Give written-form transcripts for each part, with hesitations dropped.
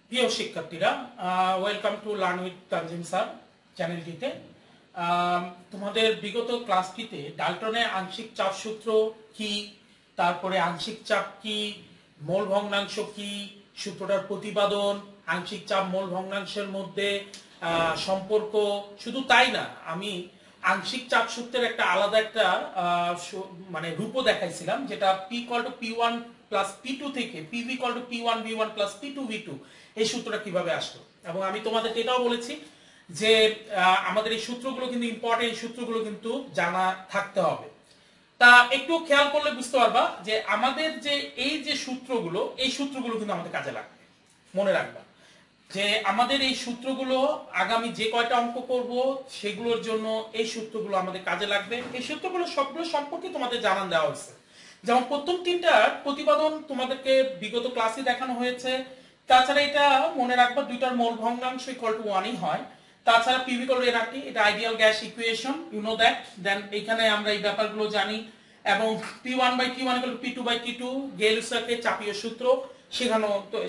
প্রিয় শিক্ষার্থীরা, welcome to learn with Tanjim sir চ্যানেলটিতে। তোমাদের বিগত ক্লাসটিতে ডাল্টনের আংশিক চাপ সূত্র কি, তারপরে আংশিক চাপ কি, মোল ভগ্নাংশ কি, সূত্রটার প্রতিপাদন, আংশিক চাপ মোল ভগ্নাংশের মধ্যে সম্পর্ক, শুধু তাই না, আমি আংশিক চাপ সূত্রের একটা আলাদা একটা মানে রূপও দেখাইছিলাম, যেটা পি ইকুয়াল টু পি1 প্লাস পি2 থেকে পিভি ইকুয়াল টু পি1 ভি1 প্লাস পি2 ভি2 এই সূত্রটা কিভাবে আসলো। এবং আমি তোমাদেরকে এটাও বলেছি যে আমাদের এই সূত্রগুলো কিন্তু ইম্পর্টেন্ট, এই সূত্রগুলো কিন্তু জানা থাকতে হবে। তা একটু খেয়াল করলে বুঝতে পারবা যে আমাদের যে এই যে সূত্রগুলো, এই সূত্রগুলো কিন্তু আমাদের কাজে লাগবে। মনে রাখবা যে আমাদের এই সূত্রগুলো আগামী যে কয়টা অঙ্ক করব সেগুলোর জন্য এই সূত্রগুলো আমাদের কাজে লাগবে। এই সূত্রগুলো সবগুলো সম্পর্কে তোমাদের জানান দেওয়া হয়েছে। যেমন প্রথম তিনটার প্রতিপাদন তোমাদেরকে বিগত ক্লাসে দেখানো হয়েছে। তাছাড়া এটা মনে রাখবা, দুইটার মোল ভগ্নাংশ ইকুয়াল টু 1ই হয়। তাছাড়া পিভি ইকুয়াল টু এনআরটি, এটা ideal gas equation, you know that. Then এখানে আমরা এই ব্যাপারগুলো জানি। এবং P1/T1 ইকুয়াল টু P2/T2 গেল-লুসাকে চাপীয় সূত্র,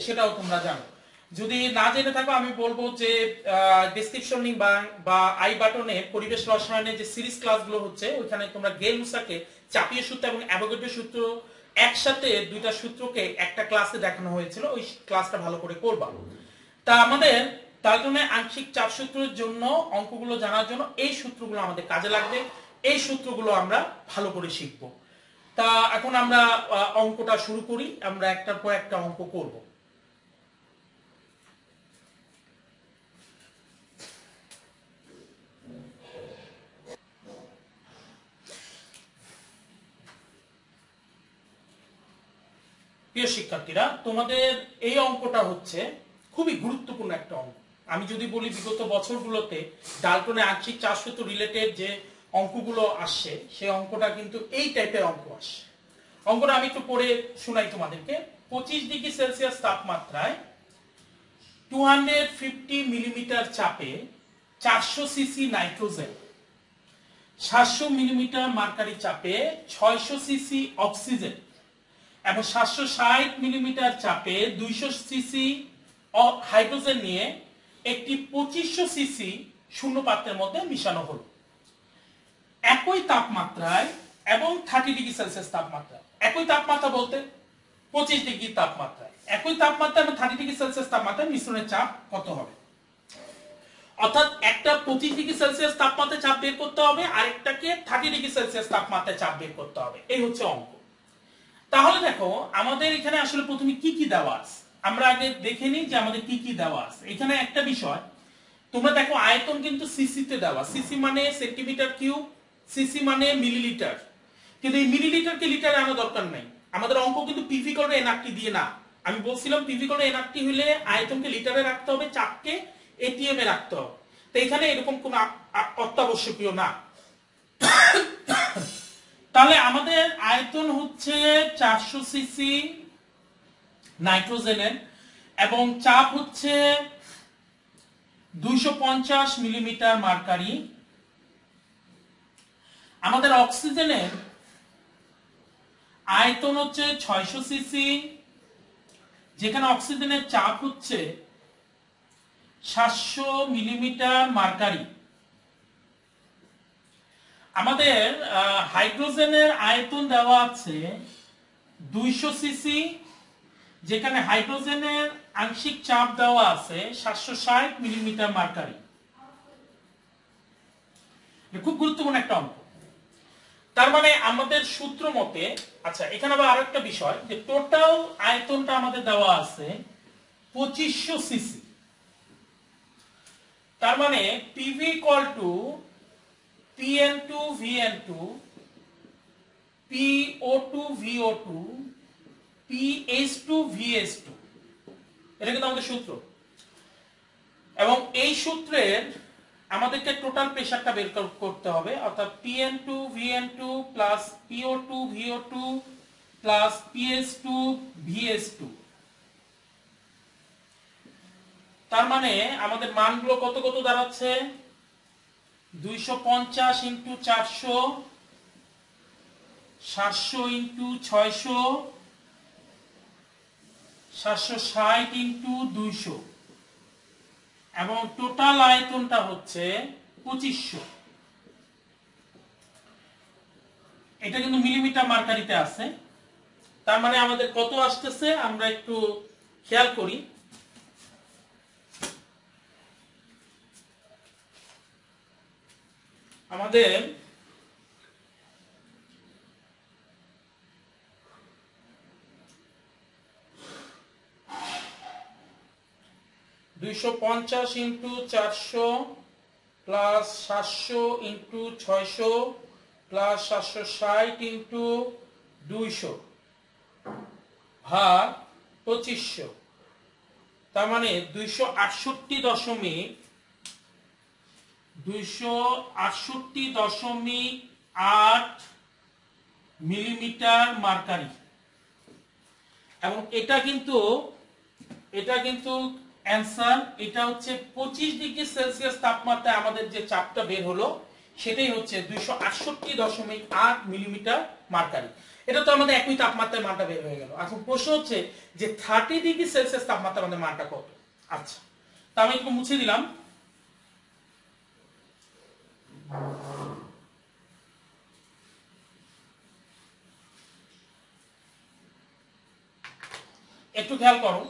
সেটাও তোমরা জানো। যদি না জেনে থাকো আমি বলবো যে ডেসক্রিপশন লিংক বা আই বাটনে পরিবেশ রসায়নের যে সিরিজ ক্লাসগুলো হচ্ছে ওইখানে তোমরা গেল-লুসাকে চাপীয় সূত্র এবং অ্যাভোগাড্রো সূত্র একসাথে দুইটা সূত্রকে একটা ক্লাসে দেখানো হয়েছিল, ওই ক্লাসটা ভালো করে করবা। তা আমাদের ডাল্টনের আংশিক চাপ সূত্রের জন্য অঙ্কগুলো জানার জন্য এই সূত্রগুলো আমাদের কাজে লাগবে। এই সূত্রগুলো আমরা ভালো করে শিখব। তা এখন আমরা অঙ্কটা শুরু করি। আমরা একটার পর একটা অঙ্ক করব। প্রিয় শিক্ষার্থীরা, তোমাদের এই অঙ্কটা হচ্ছে খুবই গুরুত্বপূর্ণ একটা অঙ্ক। আমি যদি বলি বিগত বছরগুলোতে ডাল্টনের আংশিক চাপ সূত্র রিলেটেড যে অঙ্কগুলো আসছে, সেই অঙ্কটা কিন্তু এই টাইপের অঙ্ক আসে। অঙ্কটা আমি একটু পড়ে শোনাই তোমাদেরকে। 25 ডিগ্রি সেলসিয়াস তাপমাত্রায় 250 মিলিমিটার চাপে 400 সিসি নাইট্রোজেন, 700 মিলিমিটার মার্কারি চাপে 600 সিসি অক্সিজেন এবং 760 মিলিমিটার চাপে 200 সিসি হাইড্রোজেন নিয়ে একটি 2500 সিসি শূন্য পাত্রের মধ্যে মিশানো হলো। একই তাপমাত্রায় এবং 30 ডিগ্রি সেলসিয়াস তাপমাত্রা, একই তাপমাত্রা বলতে 25 ডিগ্রি তাপমাত্রায়, একই তাপমাত্রা এবং 30 ডিগ্রি সেলসিয়াস তাপমাত্রায় মিশ্রণের চাপ কত হবে। অর্থাৎ একটা 25 ডিগ্রি সেলসিয়াস তাপমাত্রায় চাপ বের করতে হবে, আরেকটাকে 30 ডিগ্রি সেলসিয়াস তাপমাত্রায় চাপ বের করতে হবে। এই হচ্ছে অঙ্ক। তাহলে দেখো আমাদের এখানে আসলে প্রথমে কি কি দেওয়া আছে, আমরা আগে দেখে নিই যে আমাদের কি কি দেওয়া আছে। এখানে একটা বিষয়, তোমরা দেখো আয়তন কিন্তু সিসি তে দেওয়া, সিসি মানে সেন্টিমিটার কিউব, সিসি মানে মিলিলিটার, কিন্তু এই মিলিলিটারকে লিটারে আনা দরকার নাই। আমাদের অঙ্ক কিন্তু পিভি ইকুয়াল টু এনআরটি দিয়ে না। আমি বলছিলাম পিভি ইকুয়াল টু এনআরটি হলে আয়তনকে লিটারে রাখতে হবে, চাপকে এটিএম এ রাখতে হবে। তো এখানে এরকম কোনো অত্যাবশ্যকীয় না। তাহলে আমাদের আয়তন হচ্ছে 400 সিসি নাইট্রোজেনের এবং চাপ হচ্ছে 250 মিলিমিটার মার্কারি। আমাদের অক্সিজেনের আয়তন হচ্ছে 600 সিসি, যেখানে অক্সিজেনের চাপ হচ্ছে 700 মিলিমিটার মার্কারি। আমাদের হাইড্রোজেনের আয়তন দেওয়া আছে 200 সিসি, যেখানে হাইড্রোজেনের আংশিক চাপ দেওয়া আছে 760 মিলিমিটার মার্কারি। খুব গুরুত্বপূর্ণ একটা অঙ্ক। তার মানে আমাদের সূত্র মতে, আচ্ছা এখানে আবার আরো একটা বিষয়, যে টোটাল আয়তনটা আমাদের দেওয়া আছে 2500 সিসি। তার মানে PV equal two PN2VN2 PO2VO2 PH2VH2, এটা কিন্তু আমাদের সূত্র। এবং এই সূত্রের আমাদেরকে টোটাল প্রেসারটা বের করতে হবে, অর্থাৎ PN2VN2 plus PO2VO2 plus PH2VH2। তার মানে আমাদের মানগুলো কত কত দাঁড়াচ্ছে, 250 ইন্টু 400, 700 ইন্টু 600, 760 ইন্টু 200 এবং টোটাল আয়তনটা হচ্ছে 2500। এটা কিন্তু মিলিমিটার মার্কারিতে আছে। তার মানে আমাদের কত আসতেছে আমরা একটু খেয়াল করি। আমাদের 250 into 400 plus 700 into 600 plus 760 into 200 ভাগ 2500। তার মানে 268.8 মিলিমিটার মার্কারি। এবং এটা কিন্তু অ্যান্সার। এটা হচ্ছে 25 ডিগ্রি সেলসিয়াস তাপমাত্রায় আমাদের যে চাপটা বের হলো সেটাই হচ্ছে 268.8 মিলিমিটার মার্কারি। এটা তো আমাদের একই তাপমাত্রায় মানটা বের হয়ে গেল। এখন প্রশ্ন হচ্ছে যে 30 ডিগ্রি সেলসিয়াস তাপমাত্রা আমাদের মানটা কত। আচ্ছা, তা আমি একটু মুছে দিলাম। একটু খেয়াল করো,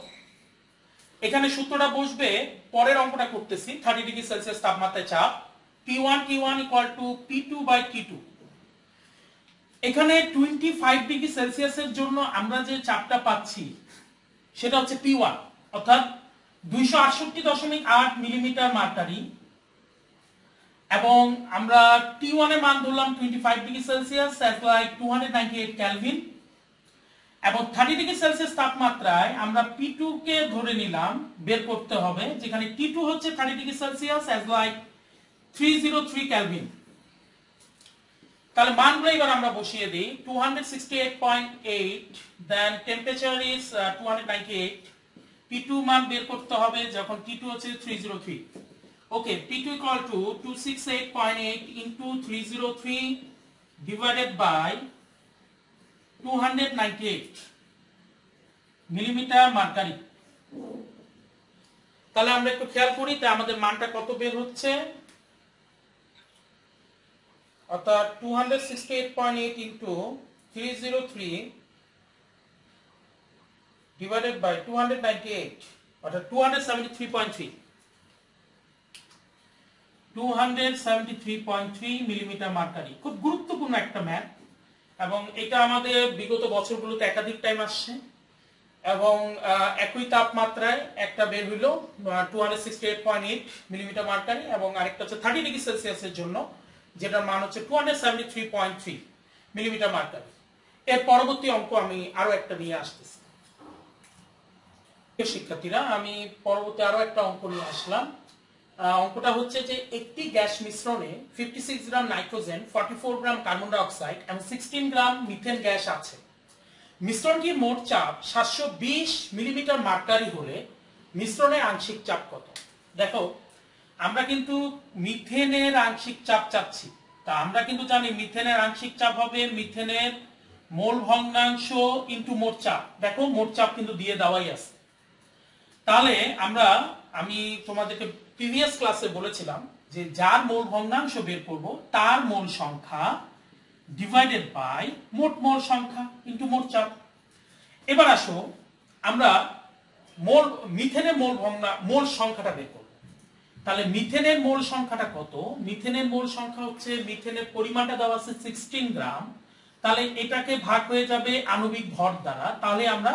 এখানে সূত্রটা বসবে, পরের অঙ্কটা করতেছি। 30 ডিগ্রি সেলসিয়াস তাপমাত্রায় চাপ P1 T1 equal to P2 by T2। এখানে 25 ডিগ্রি সেলসিয়াসের জন্য আমরা যে চাপটা পাচ্ছি সেটা হচ্ছে P1, অর্থাৎ 268.8 মিলিমিটার মার্কারি। এবং আমরা T1 এর মান ধরলাম 25 degree Celsius as like 298 Kelvin. এবং 30 ডিগ্রি সেলসিয়াস তাপমাত্রায় আমরা P2 কে ধরে নিলাম বের করতে হবে, যেখানে T2 হচ্ছে 30 degree Celsius as like 303 Kelvin. তাহলে মানগুলো এবার আমরা বসিয়ে দিই। 268.8 দেন টেম্পারেচার ইজ 298। P2 মান বের করতে হবে যখন T2 হচ্ছে 303। Okay, P2 equal to 268.8 into 303 divided by 298 millimetre mercury. তাহলে আমরা একটু খেয়াল করি তা আমাদের মানটা কত বের হচ্ছে। অর্থাৎ 268.8 ইনটু 303 ডিভাইডেড বাই 298 অর্থাৎ 273.3 মিলিমিটার মার্কারি। খুব গুরুত্বপূর্ণ একটা ম্যাথ এবং এটা আমাদের বিগত বছরগুলোতে একাধিক টাইম আসছে। এবং একই তাপমাত্রায় একটা বের হইল 268.8 মিলিমিটার মার্কারি এবং আরেকটা হচ্ছে 30 ডিগ্রি সেলসিয়াসের জন্য যেটার মান হচ্ছে 273.3 মিলিমিটার মার্কারি। এর পরবর্তী অঙ্ক আমি আরো একটা নিয়ে আসতেছি। শিক্ষার্থীরা, আমি পরবর্তী আরো একটা অঙ্ক নিয়ে আসলাম। অঙ্কটা হচ্ছে যে একটি গ্যাস মিশ্রণে 56 গ্রাম নাইট্রোজেন, 44 গ্রাম কার্বন ডাই অক্সাইড এবং 16 গ্রাম মিথেন গ্যাস আছে। মিশ্রণটির মোট চাপ 720 মিলিমিটার মার্কারি হলে মিশ্রণের আংশিক চাপ কত? দেখো, আমরা কিন্তু মিথেনের আংশিক চাপ চাচ্ছি। তা আমরা কিন্তু জানি মিথেনের আংশিক চাপ হবে মিথেনের মোল ভগ্নাংশ ইনটু মোট চাপ। দেখো মোট চাপ কিন্তু দিয়ে দেওয়াই আছে। তাহলে আমি তোমাদেরকে প্রিভিয়াস ক্লাসে বলেছিলাম যে যার মোল ভগ্নাংশ বের করব তার মোল সংখ্যা ডিভাইডেড বাই মোট মোল সংখ্যা ইনটু মোট চাপ। এবার আসো আমরা মিথেনের মোল সংখ্যাটা বের করব। তাহলে মিথেনের মোল সংখ্যাটা কত? মিথেনের মোল সংখ্যা হচ্ছে, মিথেনের পরিমাণটা দেওয়া আছে 16 গ্রাম। তাহলে এটাকে ভাগ হয়ে যাবে আণবিক ভর দ্বারা, তাহলে আমরা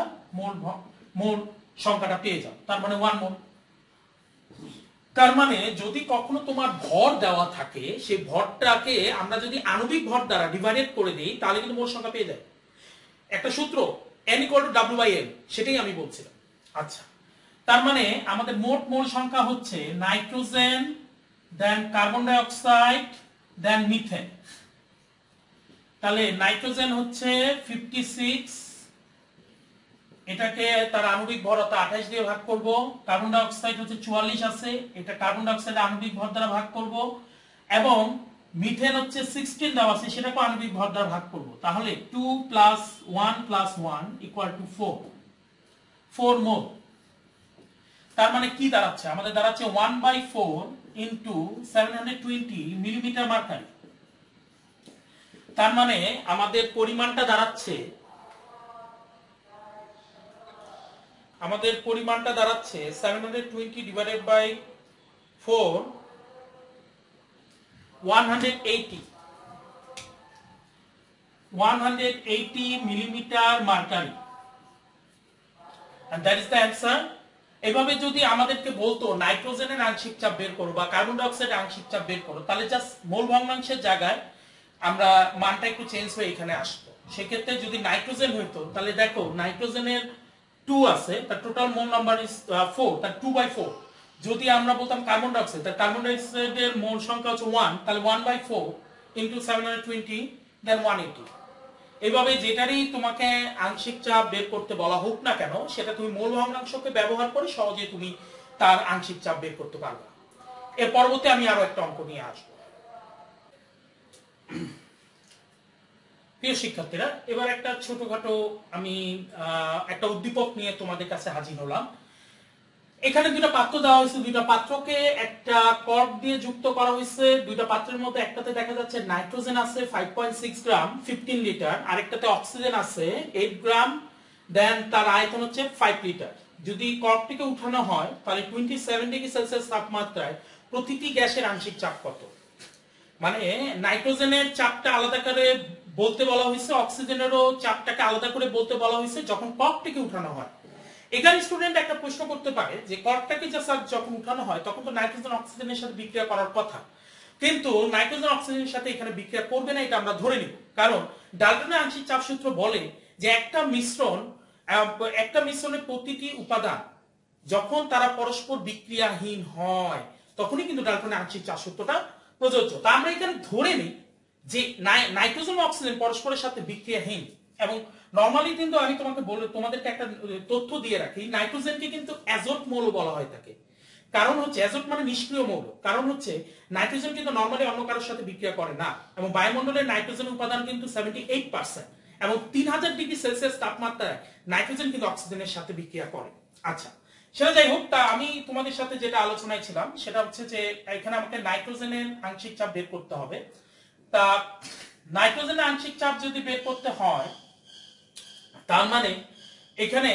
মোল সংখ্যাটা পেয়ে যাব। তার মানে 1 মোল। তার মানে যদি কখনো তোমার ভর দেওয়া থাকে সেই ভরটাকে আমরা যদি আণবিক ভর দ্বারা ডিভাইডেড করে দিই তাহলে কিন্তু মোল সংখ্যা পেয়ে যায়। একটা সূত্র n = W/m, সেটাই আমি বলছিলাম। আচ্ছা, তার মানে আমাদের মোট মোল সংখ্যা হচ্ছে নাইট্রোজেন, দেন কার্বন ডাই অক্সাইড, দেন মিথেন। তাহলে নাইট্রোজেন হচ্ছে 56, এটাকে তার আণবিক ভর 28 দিয়ে ভাগ করব। কার্বন ডাই অক্সাইড হচ্ছে 44 আছে, এটা কার্বন ডাই অক্সাইডের আণবিক ভর দ্বারা ভাগ করব। এবং মিথেন হচ্ছে 16 দেওয়া আছে, সেটাকে আণবিক ভর দ্বারা ভাগ করব। তাহলে 2 + 1 + 1 = 4। 4 মোল। তার মানে কি দাঁড়াচ্ছে, আমাদের দাঁড়াচ্ছে 1/4 ইন্টু 720 মিলিমিটার মার্কারি। তার মানে আমাদের পরিমাণটা দাঁড়াচ্ছে 720 divided by 4 180 millimetre mercury, and that is the answer. এভাবে যদি আমাদেরকে বলতো নাইট্রোজেনের আংশিক চাপ বের করো বা কার্বন ডাই অক্সাইডের আংশিক চাপ বের করো, তাহলে জাস্ট মোল ভগ্নাংশের জায়গায় আমরা মানটা একটু চেঞ্জ হয়ে এখানে আসতো। সেক্ষেত্রে যদি নাইট্রোজেন হইতো তাহলে দেখো নাইট্রোজেনের 2 আছে, তার টোটাল মোল নাম্বার ইজ 4, তার 2/4। যদি আমরা বলতাম কার্বন ডাই অক্সাইড, তার কার্বন ডাই অক্সাইডের মোল সংখ্যা হচ্ছে 1, তাহলে 1/4 ইন্টু 720 দেন 180। এইভাবে যেটারই তোমাকে আংশিক চাপ বের করতে বলা হোক না কেন, সেটা তুমি মূল ভগ্নাংশকে ব্যবহার করে সহজে তুমি তার আংশিক চাপ বের করতে পারবে। এর পরবর্তী আমি আরো একটা অঙ্ক নিয়ে আসবো। প্রিয় শিক্ষার্থীরা, এবার একটা ছোটখাটো আমি একটা উদ্দীপক নিয়ে তোমাদের কাছে হাজির হলাম। এখানে দুইটা পাত্র দেওয়া হয়েছে, দুইটা পাত্রকে একটা কর্ক দিয়ে যুক্ত করা হয়েছে। দুইটা পাত্রের মধ্যে একটাতে দেখা যাচ্ছে নাইট্রোজেন আছে 5.6 গ্রাম 15 লিটার, আরেকটাতে অক্সিজেন আছে 8 গ্রাম, দেন তার আয়তন হচ্ছে 5 লিটার। যদি কর্কটিকে উঠানো হয় তাহলে 27 ডিগ্রি সেলসিয়াস তাপমাত্রায় প্রতিটি গ্যাসের আংশিক চাপ কত? মানে নাইট্রোজেনের চাপটা আলাদা করে বলতে বলা হয়েছে, অক্সিজেনেরও চাপটাকে আলাদা করে বলতে বলা হয়েছে যখন কর্কটিকে উঠানো হয়। এখানে স্টুডেন্ট একটা প্রশ্ন করতে পারে যে কর্কটাকে যখন উঠানো হয় তখন তো নাইট্রোজেন অক্সিজেনের সাথে বিক্রিয়া করার কথা, কিন্তু নাইট্রোজেন অক্সিজেনের সাথে এখানে বিক্রিয়া করবে না, এটা আমরা ধরে নিব। কারণ ডাল্টনের আংশিক চাপ সূত্র বলে যে একটা মিশ্রণের প্রতিটি উপাদান যখন তারা পরস্পর বিক্রিয়াহীন হয় তখনই কিন্তু ডাল্টনের আংশিক চাপ সূত্রটা প্রযোজ্য। তা আমরা এখানে ধরে নিই যে নাইট্রোজেন ও অক্সিজেন পরস্পরের সাথে বিক্রিয়াহীন। এবং নরমালি কিন্তু আমি তোমাদেরকে একটা তথ্য দিয়ে রাখি, নাইট্রোজেনকে কিন্তু অ্যাজোট মৌল বলা হয় থাকে। কারণ হচ্ছে অ্যাজোট মানে নিষ্ক্রিয় মৌল, কারণ হচ্ছে নাইট্রোজেন কিন্তু নরমালি অন্য কারোর সাথে বিক্রিয়া করে না, এবং বায়ুমণ্ডলের নাইট্রোজেন উপাদান কিন্তু 78%, এবং 3000 ডিগ্রি সেলসিয়াস তাপমাত্রায় নাইট্রোজেন কিন্তু অক্সিজেনের সাথে বিক্রিয়া করে। আচ্ছা, সেটা যাই হোক, তা আমি তোমাদের সাথে যেটা আলোচনায় ছিলাম সেটা হচ্ছে যে এখানে আমাকে নাইট্রোজেনের আংশিক চাপ বের করতে হবে। তা নাইট্রোজেনের আংশিক চাপ যদি বের করতে হয় তার মানে এখানে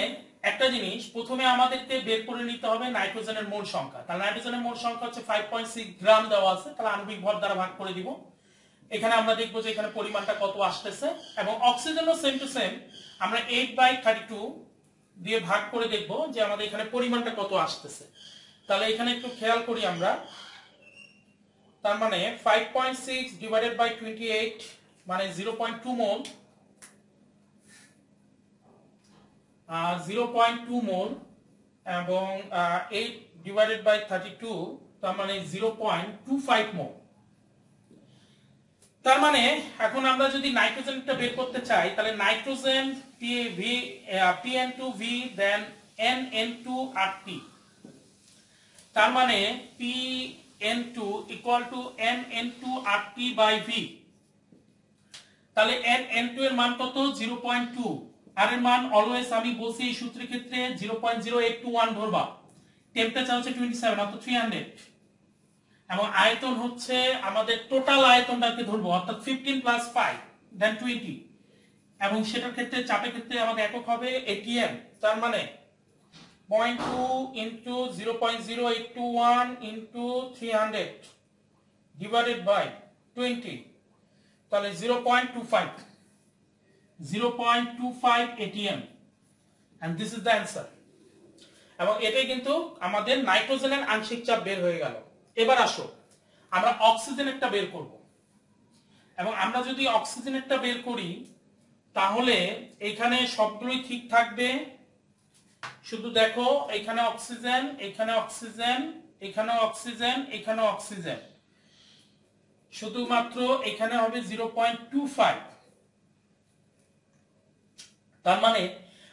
একটা জিনিস প্রথমে আমাদেরকে বের করে নিতে হবে নাইট্রোজেনের মোল সংখ্যা। তাহলে নাইট্রোজেনের মোল সংখ্যা হচ্ছে 5.6 গ্রাম দেওয়া আছে, তাহলে আণবিক ভর দ্বারা ভাগ করে দিব। এখানে আমরা দেখবো যে এখানে পরিমাণটা কত আসতেছে, এবং অক্সিজেনও সেম টু সেম আমরা 8/32 দিয়ে ভাগ করে দেখবো যে আমাদের এখানে পরিমাণটা কত আসতেছে। তাহলে এখানে একটু খেয়াল করি আমরা, তার মানে 5.6 ডিভাইডেড বাই 28 মানে 0.2 মোল, 0.2 মোল, এবং 8 ডিভাইডেড বাই 32 তার মানে 0.25 মোল। তার মানে এখন আমরা যদি নাইট্রোজেনটা বের করতে চাই তাহলে নাইট্রোজেন PN2V দেন NN2RT, তার মানে PN2 equal to NN2RT by V। তাহলে NN2 এর মান কত? 0.2, আর এর মান অলওয়েজ আমি বলছি এই সূত্রের ক্ষেত্রে 0.0821 ধরবা। টেম্পারেচার হচ্ছে 27 অর্থাৎ 300, এবং আয়তন হচ্ছে আমাদের টোটাল আয়তনটাকে ধরবো অর্থাৎ 15 প্লাস 5 দেন 20, এবং সেটার ক্ষেত্রে চাপের ক্ষেত্রে আমাদের একক হবে ATM। তার মানে 0.2 ইন্টু 0.0821 ইন্টু 300 ডিভাইডেড বাই 20, তাহলে 0.25 ATM, and this is the answer। এবং এটাই কিন্তু আমাদের নাইট্রোজেনের আংশিক চাপ বের হয়ে গেল। এবার আসো আমরা অক্সিজেনেরটা বের করব, এবং আমরা যদি অক্সিজেনেরটা বের করি তাহলে এখানে সবগুলোই ঠিক থাকবে। শুধু দেখো এখানে অক্সিজেন, এখানে অক্সিজেন, এখানে অক্সিজেন, এখানে অক্সিজেন, শুধুমাত্র এখানে হবে 0.25। তার মানে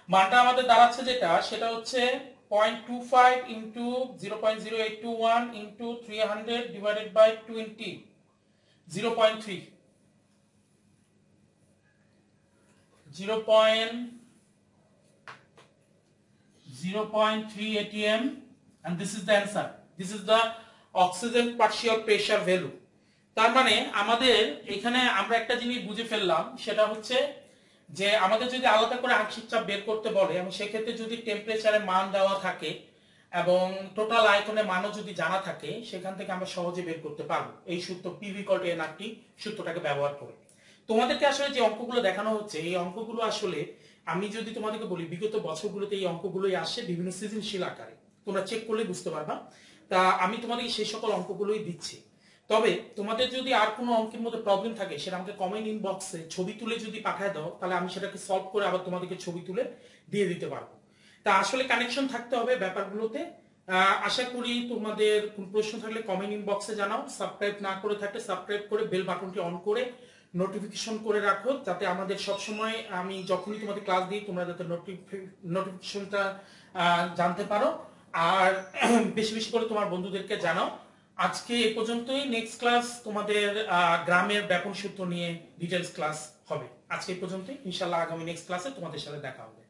মানটা আমাদের দাঁড়াচ্ছে যেটা, সেটা হচ্ছে 0.25 into 0.0821 into 300 divided by 20, 0.3, 0.03 0.3 atm and this is the answer. This is the oxygen partial pressure value. তার মানে আমাদের এখানে আমরা একটা জিনিস বুঝে ফেললাম, সেটা হচ্ছে যে আমাদের যদি আলাদা করে আংশিক চাপ বের করতে বলে এবং সেক্ষেত্রে যদি টেম্পারেচারের মান দেওয়া থাকে এবং টোটাল আয়তনের মানও যদি জানা থাকে, সেখান থেকে আমরা সহজে বের করতে পারবো এই সূত্র PV = nRT সূত্রটাকে ব্যবহার করে। তোমাদেরকে আসলে যে অঙ্কগুলো দেখানো হচ্ছে, এই অঙ্কগুলো আসলে আমি যদি তোমাদেরকে বলি বিগত বছরগুলোতে এই অঙ্কগুলোই আসে বিভিন্ন সৃজনশীল আকারে, তোমরা চেক করলে বুঝতে পারবা। তা আমি তোমাদেরকে সেই সকল অঙ্কগুলোই দিচ্ছি। তবে তোমাদের যদি আর কোনো অঙ্কের মধ্যে প্রবলেম থাকে, সেটা আমাকে কমেন্ট ইনবক্সে ছবি তুলে যদি পাঠায় দাও, তাহলে আমি সেটাকে সলভ করে আবার তোমাদেরকে ছবি তুলে দিয়ে দিতে পারবো। তা আসলে কানেকশন থাকতে হবে ব্যাপারগুলোতে। আশা করি তোমাদের কোন প্রশ্ন থাকলে কমেন্ট ইনবক্সে জানাও। সাবস্ক্রাইব না করে থাকলে সাবস্ক্রাইব করে বেল বাটনটি অন করে নোটিফিকেশন করে রাখো, যাতে আমাদের সব সময় আমি যখনই তোমাদের ক্লাস দিই তোমরা যাতে নোটিফিকেশনটা জানতে পারো। আর বেশি বেশি করে তোমার বন্ধুদেরকে জানাও। আজকে এ পর্যন্তই। নেক্সট ক্লাস তোমাদের গ্রামের ব্যাপন সূত্র নিয়ে ডিটেলস ক্লাস হবে। আজকে এই পর্যন্তই, ইনশাআল্লাহ আগামী নেক্সট ক্লাসে তোমাদের সাথে দেখা হবে।